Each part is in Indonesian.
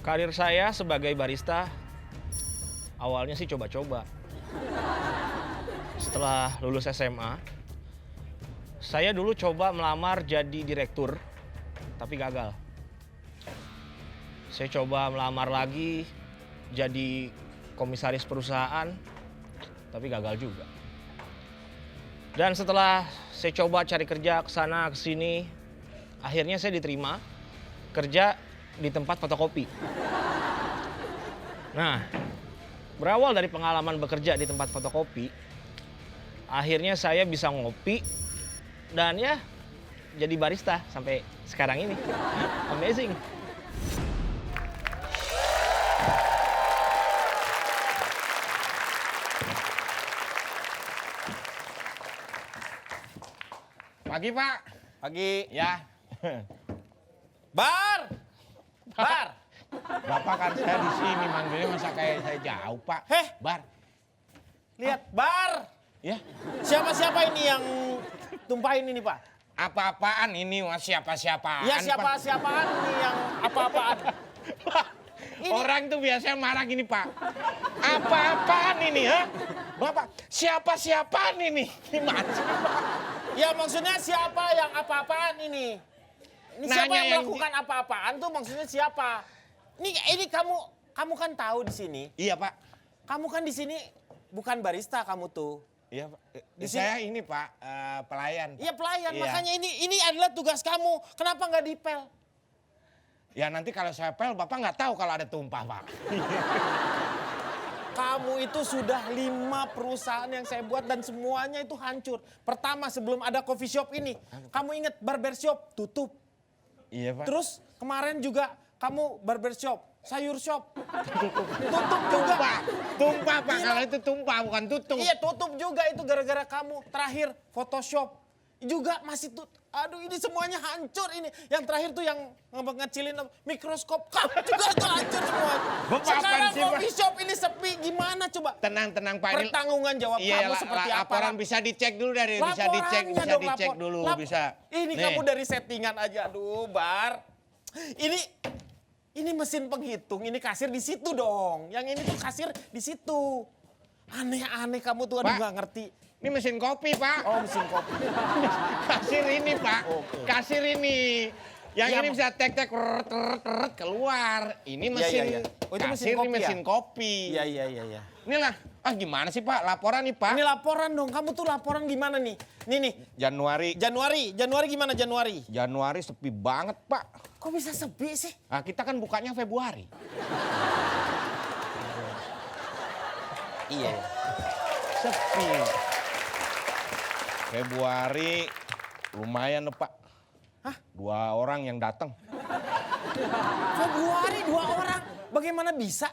Karir saya sebagai barista awalnya sih coba-coba. Setelah lulus SMA, saya dulu coba melamar jadi direktur, tapi gagal. Saya coba melamar lagi jadi komisaris perusahaan, tapi gagal juga. Dan setelah saya coba cari kerja ke sana ke sini, akhirnya saya diterima kerja di tempat fotokopi. Nah, berawal dari pengalaman bekerja di tempat fotokopi, akhirnya saya bisa ngopi dan ya jadi barista sampai sekarang ini. Amazing. Pagi, Pak. Pagi. Ya. Bar! Bar! Bapak kan saya di sini manggilnya masa kayak saya jauh, Pak. Heh. Bar. Lihat, bar! Ya. Siapa-siapa ini yang tumpahin ini, Pak? Apa-apaan ini, Mas? Siapa-siapaan? Ya, Pak? siapa-siapaan ini yang apa-apaan? Ini. Orang tuh biasanya marah gini, Pak. Apa-apaan ini, ha? Bapak, siapa-siapaan ini? Gimana sih, Pak? Ya, maksudnya siapa yang apa-apaan ini? Ini siapa Nanya yang yang melakukan apa-apaan tuh maksudnya siapa? Ini kamu kan tahu di sini. Iya, Pak. Kamu kan di sini bukan barista kamu tuh. Iya, Pak. Di Saya ini, Pak, pelayan. Iya, pelayan. Iya. Makanya ini adalah tugas kamu. Kenapa nggak dipel? Ya nanti kalau saya pel, Bapak nggak tahu kalau ada tumpah, Pak. Kamu itu sudah 5 perusahaan yang saya buat dan semuanya itu hancur. Pertama sebelum ada coffee shop ini, kamu ingat barbershop tutup. Iya, Pak. Terus kemarin juga kamu barbershop, sayur shop. Tutup juga. Tumpah, Pak. Gila. Kalau itu tumpah, bukan tutup. Iya tutup juga itu gara-gara kamu. Terakhir Photoshop juga masih tutup. Aduh ini semuanya hancur ini. Yang terakhir tuh yang ngecilin mikroskop. Kamu juga tuh hancur semua. Bapak Sekarang apaan sih, Pak? coffee shop ini sepi. Gimana coba? Tenang, Pak. Ini Pertanggungan jawab iya, kamu seperti apa? laporan bisa dicek dulu dari bisa dicek dulu bisa. Ini Nih. kamu dari settingan aja. Aduh, Bar. Ini mesin penghitung, ini kasir di situ dong. Yang ini tuh kasir di situ. Aneh-aneh kamu tuh, aduh Pak. nggak ngerti. Ini mesin kopi, Pak. Oh, mesin kopi. Kasir ini, Pak. Oke. Kasir ini. Yang Iya, ini Mak. bisa tek-tek keluar. Ini mesin iya. Oh, itu mesin kasir, kopi ini mesin ya? kopi. Iya. Inilah. Gimana sih, Pak? Laporan nih, Pak. Ini laporan dong. Kamu tuh laporan gimana nih? Nih. Januari gimana Januari? Januari sepi banget, Pak. Kok bisa sepi sih? Nah, kita kan bukanya Februari. Iya. Sepi. Februari lumayan loh, Pak. Hah? 2 orang yang datang. Februari 2 orang. Bagaimana bisa?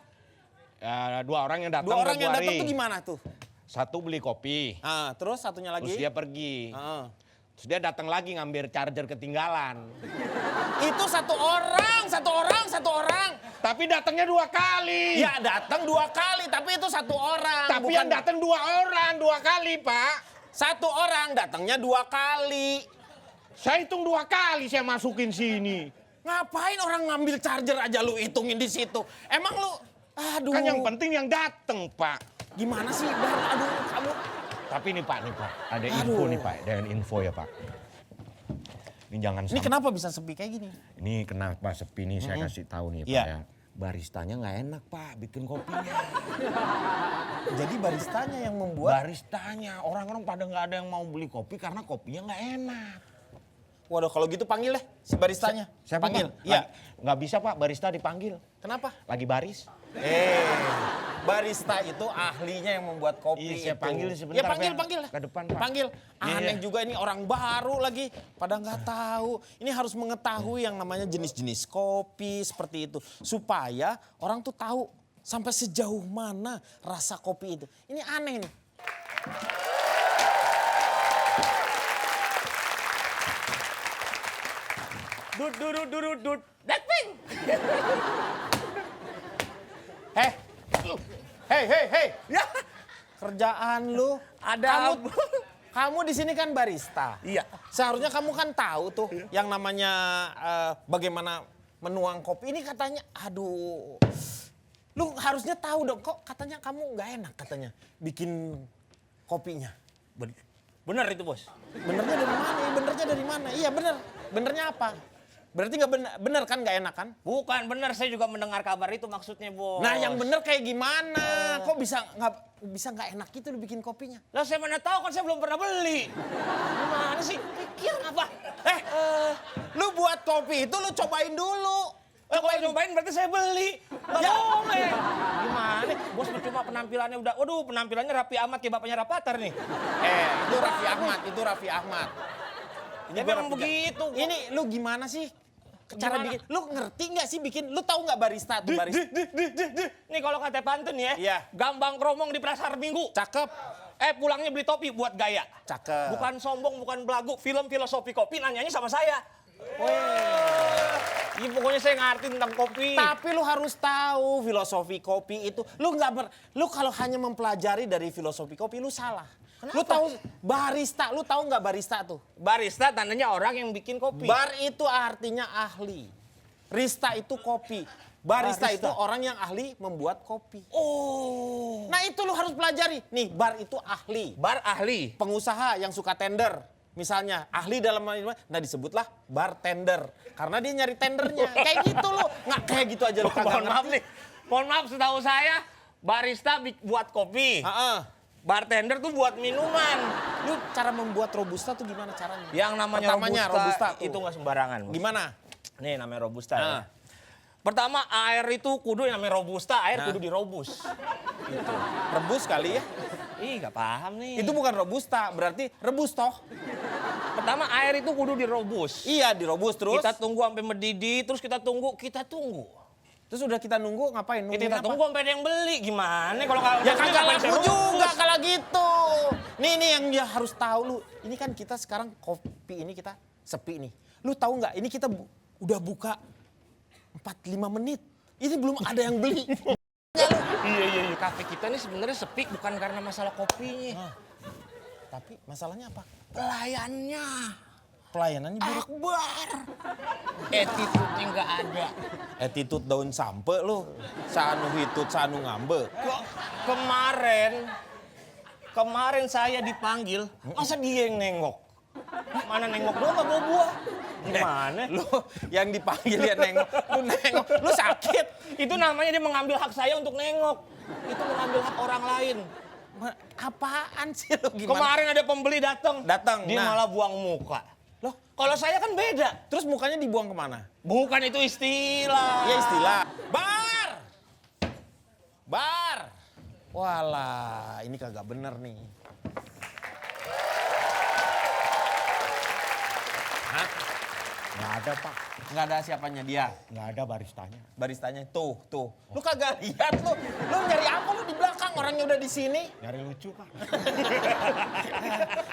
Ya, 2 orang yang datang 2 orang yang Februari. datang tuh gimana tuh? Satu beli kopi, Ah, terus satunya lagi? terus dia pergi. Ah. Terus dia datang lagi ngambil charger ketinggalan. Itu satu orang. Tapi datangnya 2 kali. Ya datang 2 kali, tapi itu satu orang. Tapi bukan yang datang 2 orang, 2 kali, Pak. satu orang datangnya 2 kali. Saya hitung 2 kali saya masukin sini. Ngapain orang ngambil charger aja lu hitungin di situ? Emang lu, aduh. Kan yang penting yang datang, Pak. Gimana sih, Bar? Aduh, kamu. Tapi nih, Pak, ada Aduh. info nih, Pak. Ada info ya, Pak. Ini jangan Ini sampai. kenapa bisa sepi kayak gini? Ini kenapa sepi nih, saya kasih tahu nih, Pak Iya. ya. Baristanya nggak enak, Pak, bikin kopinya. Jadi baristanya yang membuat. Baristanya, orang-orang pada nggak ada yang mau beli kopi karena kopinya nggak enak. Waduh, kalau gitu panggil deh si baristanya. Siapa, panggil. Pak? Iya. Nggak bisa, Pak, barista dipanggil. Kenapa? Lagi baris. Barista itu ahlinya yang membuat kopi. Iya, saya itu. panggil sebentar, Ya panggil, Pak. panggil. Ke depan, Pak. Panggil. Iya, Aneh iya. juga ini orang baru lagi. Pada nggak tahu. Ini harus mengetahui yang namanya jenis-jenis kopi seperti itu. Supaya orang tuh tahu sampai sejauh mana rasa kopi itu. Ini aneh nih. Dut. Blackpink. Hei. Ya, Kerjaan lu ada kamu di sini kan barista. Iya. Seharusnya kamu kan tahu tuh yang namanya bagaimana menuang kopi ini katanya, aduh. Lu harusnya tahu dong, kok katanya kamu nggak enak katanya bikin kopinya. Bener itu bos. Benernya dari mana? Benernya dari mana? Iya bener. Benernya apa? Berarti nggak bener kan nggak enak kan? Bukan bener, saya juga mendengar kabar itu maksudnya bos. Nah yang bener kayak gimana? Kok bisa nggak enak gitu lu bikin kopinya? Lah saya mana tahu kan saya belum pernah beli. Gimana sih? Pikir apa? Lu buat kopi itu lu cobain dulu. Kalau nyobain berarti saya beli. Nggak Ya. boleh. Gimana? Bos percuma penampilannya udah. Waduh penampilannya rapi amat kayak bapaknya Rapatar nih. Itu Raffi Ahmad, itu Raffi Ahmad. Ya gua memang Raffi begitu. Ini lu gimana sih? Cara Gimana? bikin, lu ngerti nggak sih bikin? Lu tahu nggak barista tuh barista? Nih kalau kata pantun ya. Iya. Gambang kromong di pasar Minggu. Cakep, Pulangnya beli topi buat gaya. cakep. Bukan sombong, bukan belagu. Film filosofi kopi nanyanya sama saya. Iya pokoknya saya ngerti tentang kopi. Tapi lu harus tahu filosofi kopi itu. Lu kalau hanya mempelajari dari filosofi kopi lu salah. Lu tahu barista, lu tahu nggak barista tuh? Barista tandanya orang yang bikin kopi. Bar itu artinya ahli. Rista itu kopi. Barista itu orang yang ahli membuat kopi. Oh. Nah itu lu harus pelajari. Nih bar itu ahli. Bar ahli. Pengusaha yang suka tender. Misalnya ahli dalam nah disebutlah bartender. Karena dia nyari tendernya. Kayak gitu lu. Nggak kayak gitu aja lu kagak Mohon maaf ngerti. nih. Mohon maaf setahu saya barista buat kopi. Heeh. Bartender tuh buat minuman. Lu cara membuat robusta tuh gimana caranya? Yang namanya Pertamanya, robusta, tuh. itu nggak sembarangan. Bos. Gimana? Nih namanya robusta. Nah. Ya. Pertama air itu kudu yang namanya robusta, air Nah. kudu dirobus. Rebus kali ya? Ih nggak paham nih. Itu bukan robusta, berarti rebus toh? Pertama air itu kudu dirobus. Iya dirobus terus. Kita tunggu sampai mendidih, terus kita tunggu. Terus udah kita nunggu ngapain? Nungguin Kita apa? tunggu sampai ada yang beli. Gimana kalau nggak Ya beli, kagak ngapain laku saya juga rebus? kalau gitu. Nih yang dia harus tahu lu. Ini kan kita sekarang kopi ini kita sepi nih. Lu tahu nggak? Ini kita udah buka 45 menit. Ini belum ada yang beli. Iya. Kafe kita nih sebenarnya sepi bukan karena masalah kopinya. Tapi masalahnya apa? Pelayannya. Pelayanannya buruk. Akbar. Attitude-nya nggak ada. Attitude daun sampe lu. Sanu hitut, sanu ngambe. Kemarin saya dipanggil, masa dia yang nengok? Mana nengok doang nggak bawa buah? Gimana? Lu yang dipanggil dia nengok, lu nengok, lu sakit. Itu namanya dia mengambil hak saya untuk nengok. Itu mengambil hak orang lain. Apaan sih lu gimana? Kemarin ada pembeli datang. Dia nah. malah buang muka. Loh, Kalau saya kan beda. terus mukanya dibuang kemana? Bukan itu istilah. Ya istilah. Bar! Bar! Walah, ini kagak bener nih. Hah? Nggak ada Pak, Nggak ada siapanya dia? nggak ada baristanya. Baristanya tuh. Lu kagak lihat lu. Lu nyari apa lu di belakang? Orangnya udah di sini. Nyari lucu Pak.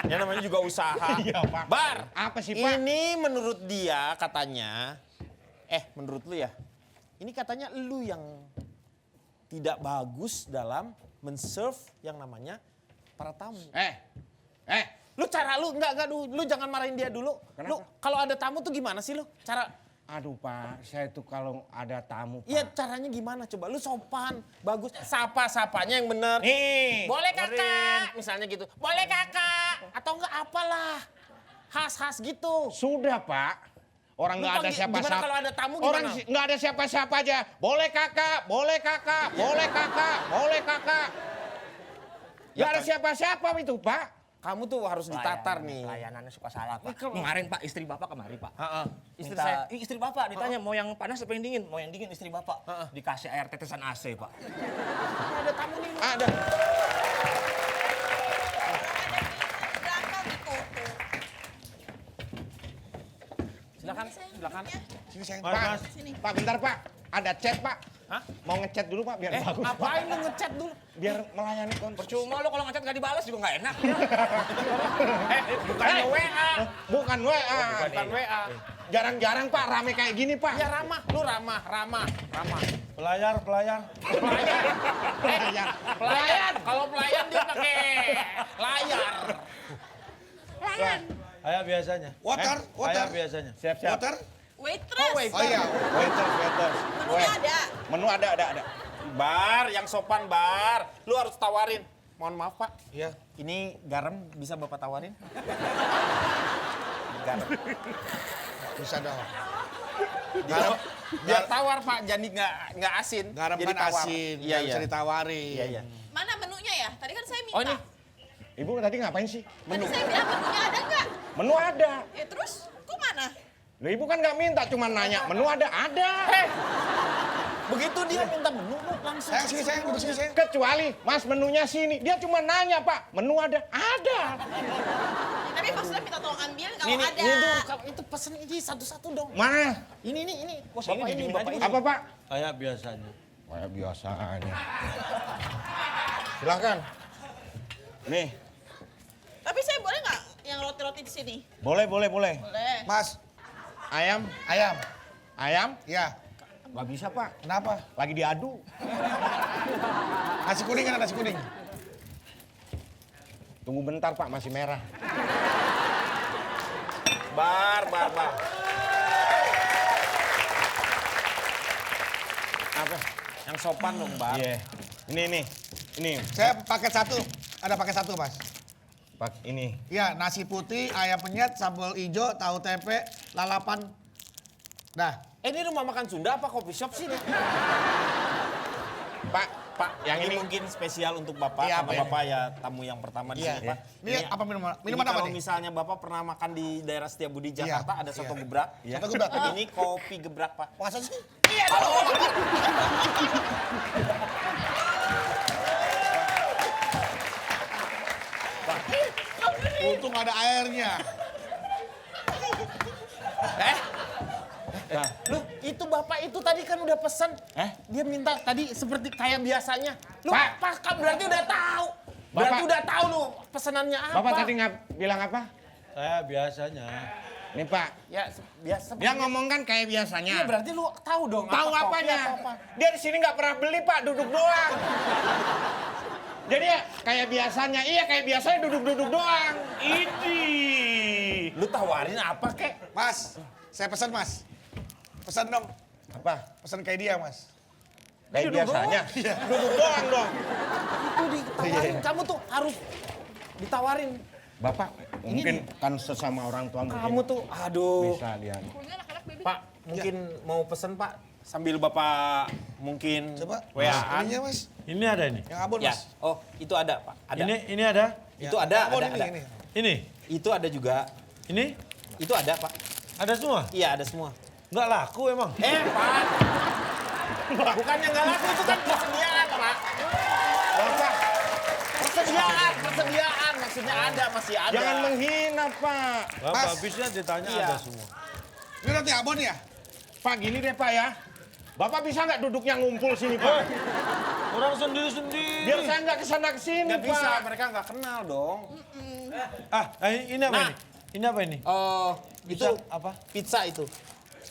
Ya namanya juga usaha. Iya, Pak. Bar. Apa sih, Pak? Ini menurut dia katanya, menurut lu ya, ini katanya lu yang tidak bagus dalam men-serve yang namanya para tamu. Lu lu jangan marahin dia dulu. Kenapa? Lu kalau ada tamu tuh gimana sih lu? Aduh Pak, saya tuh kalau ada tamu Pak. Iya caranya gimana coba? Lu sopan, bagus, sapanya yang bener. Nih. Boleh kakak, dengerin. misalnya gitu. Boleh kakak, atau enggak apalah. Khas-khas gitu. Sudah Pak. Orang Lu nggak ada panggil- siapa-siapa. gimana kalau ada tamu Orang gimana? nggak ada siapa-siapa aja. Boleh kakak, boleh kakak, boleh kakak, boleh kakak. Nggak ada siapa-siapa itu Pak. Kamu tuh harus ditatar nih. Pelayanannya suka salah, Pak. Kemarin, Pak, istri Bapak kemari, Pak. Istri Minta- saya. Istri Bapak ditanya mau yang panas apa yang dingin? Mau yang dingin istri Bapak. Dikasih air tetesan AC, Pak. Ada tamu nih. Ada. Silakan. Sini sayang Pak. Pak bentar Pak. Ada chat Pak. Hah? Mau ngechat dulu Pak biar bagus. Pak. Ngapain lu ngechat dulu? Biar melayani konsumen. Percuma lo kalau ngechat gak dibalas juga gak enak. Bukannya WA. Bukan WA. Bukan WA. Jarang-jarang Pak rame kayak gini Pak. Ya ramah, lu ramah. Pelayar. Pelayan. Kalau pelayan dia pakai layar. Kayak biasanya. Water. Kayak biasanya. Siap-siap. Waitress. Oh iya, waiters. Menunya ada. Menu ada. Bar, yang sopan bar. Lu harus tawarin. Mohon maaf Pak, Iya. ini garam bisa Bapak tawarin? Garam. Bisa dong. Garam. Biar tawar Pak, jadi nggak asin. Garam jadi kan tawar. asin, Iya, nggak bisa iya. ditawarin. Iya, iya. Mana menunya ya? Tadi kan saya minta. Oh ini, Ibu tadi ngapain sih? Tadi saya bilang menunya ada nggak? Menu ada. Terus kok mana? Loh, Ibu kan nggak minta, cuma nanya. Menu ada. begitu dia minta menu, lu langsung. Sayang, duduk sini, sayang. Kecuali, Mas, menunya sini. Dia cuma nanya, Pak. Menu ada. Ada. Tapi maksudnya minta tolong ambil kalau Ini, ada. ini dong, kalau itu pesen ini satu-satu dong. Mana? Ini. Bos, Bapak ini ini, didimin Bapak aja, ini. Apa, Pak? Kayak biasanya. Kayak biasanya. Silakan. Nih. Tapi saya boleh nggak yang roti-roti di sini? Boleh. Boleh. Mas, ayam. Ayam? Ya, Nggak bisa, Pak. kenapa? Lagi diadu. Nasi kuning kan ada nasi kuning. Tunggu bentar, Pak. Masih merah. Bar. Apa? Yang sopan dong, Bar. Iya. Ini. Saya paket satu, ada paket satu mas. Pak, ini. Ya, nasi putih, ayam penyet, sambal hijau, tahu tempe, lalapan. Dah, Ini rumah makan Sunda apa coffee shop sih? Pak, yang ini. mungkin spesial untuk Bapak, Iya, karena apa ini? Bapak ya tamu yang pertama di Iya. sini, Pak. Ini apa minuman? Ini Minuman apa kalau nih? misalnya Bapak pernah makan di daerah Setiabudi, Jakarta, ada soto iya. gebrak. Soto gebrak. Ini kopi gebrak, Pak. Masa sih? Untung ada airnya. Loh, itu Bapak itu tadi kan udah pesen. Dia minta tadi seperti kayak biasanya. Lu Pak kan berarti udah tahu. Berarti Bapak- udah tahu lu pesenannya apa. Bapak tadi bilang apa? Kayak biasanya. Nih, Pak. Ya, biasa. Dia ngomong kan kayak biasanya. Iya, berarti lu tahu dong. Tahu apa kopi apanya? atau apa. Dia di sini nggak pernah beli, Pak, duduk doang. Jadi ya kayak biasanya, iya kayak biasanya duduk-duduk doang. Lu tawarin apa, kek? Mas, saya pesan mas. Pesan dong, Apa? pesan kayak dia mas. Kayak biasanya. Duduk doang dong. Itu ditawarin. Kamu tuh harus ditawarin. Bapak, mungkin kan sesama orang tua mungkin Kamu tuh, aduh. bisa dia. Pak, mungkin mau pesen, Pak. Sambil Bapak mungkin Coba, WA-an. ininya mas. Ini ada ini. Yang abon Ya. mas. Oh, itu ada, Pak. Ada. Ini ada. Itu ada, Abon ada. ini. Ini. Itu ada juga. Ini. Itu ada, Pak. Ada semua. Iya, ada semua. Nggak laku emang. Pak. Bukannya nggak laku, itu kan persediaan, Pak. Bapak, Persediaan. Maksudnya ada, masih ada. jangan menghina, Pak. Bapak Mas. habisnya ditanya Iya. ada semua. Ini roti abon ya? Pak, gini deh, Pak ya. Bapak bisa nggak duduknya ngumpul sini, Pak? Orang sendiri-sendiri. Biar saya nggak kesana kesini, Nggak bisa, Pak. mereka nggak kenal dong. Ini apa Nah. ini? Ini apa ini? Oh, itu Bisa apa? pizza itu.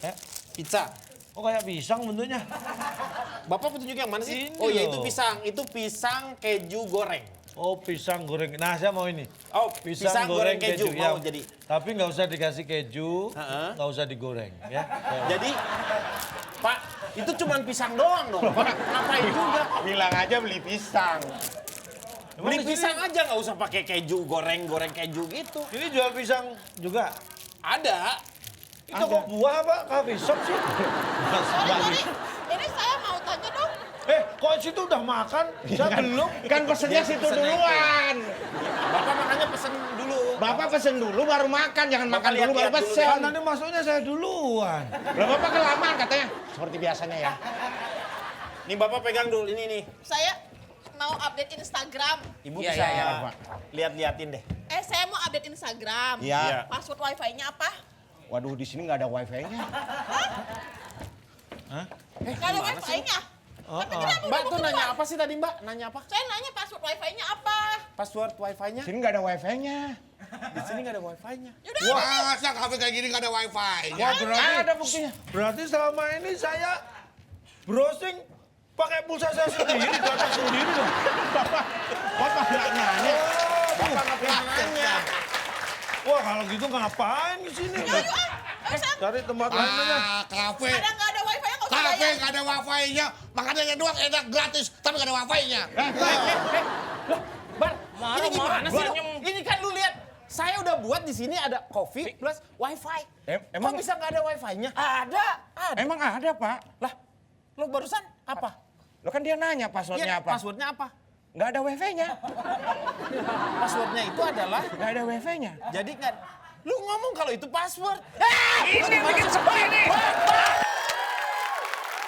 Eh? Pizza. Oh kayak pisang bentuknya. Bapak petunjuk yang mana sih? Ini Oh ya loh. itu pisang. Itu pisang keju goreng. Oh pisang goreng. Nah saya mau ini. Oh, pisang goreng keju. Ya. Mau jadi. Tapi nggak usah dikasih keju, Heeh. nggak usah digoreng ya. Jadi, Pak, itu cuma pisang doang dong. Pak, ngapain juga? Bilang aja beli pisang. Beli pisang aja nggak usah pakai keju, goreng keju gitu. Ini jual pisang juga. Ada. Itu kok buah apa? Coffee shop sih. Ini saya mau tanya dong. Kok situ udah makan? Saya belum. Kan pesennya situ pesennya duluan. Bapak makanya pesen dulu. Bapak pesen dulu baru makan, jangan Bapak makan dulu baru lihat-lihat dulu. pesen. Kan nanti masuknya saya duluan. Lah Bapak kelamaan katanya. Seperti biasanya ya. Nih Bapak pegang dulu ini nih. Saya mau update Instagram. Ibu Iya, bisa iya, Pak. lihat-liatin deh. Saya mau update Instagram. Iya. Password wifi-nya apa? Waduh, di sini nggak ada wifi-nya. Nggak ada wifi-nya. Tapi kenapa Mbak udah tuh mau nanya keluar? apa sih tadi Mbak? Nanya apa? Saya nanya password wifi-nya apa? Password wifi-nya? Di sini nggak ada wifi-nya. Di sini nggak ada wifi-nya. Yaudah, Masa kafe kayak gini nggak ada wifi? Wah berarti, Ada buktinya. berarti selama ini saya browsing pakai pulsa saya sendiri, data sendiri dong. Bapak nggak nanya. Bapak nggak pernah nanya. Wah kalau gitu ngapain di sini? yuk, Nggak usah. Cari tempat lain aja. Kafe. Ada nggak ada wifi-nya nggak usah Kafe bayar. nggak ada wifi-nya. Makanannya doang enak gratis, tapi nggak ada wifi-nya. Bar, Marah, ini gimana marah, sih lu? banyak. Ini kan lu lihat, saya udah buat di sini ada coffee plus wifi. Emang- Kok bisa nggak ada wifi-nya? Ada. Emang ada, Pak. Lah, lu barusan apa? Lo kan dia nanya passwordnya Iya, apa? passwordnya apa? Nggak ada wifi-nya. Passwordnya itu adalah, Nggak ada wifi-nya. jadi kan, lu ngomong kalau itu password. Ini bikin sebel ini.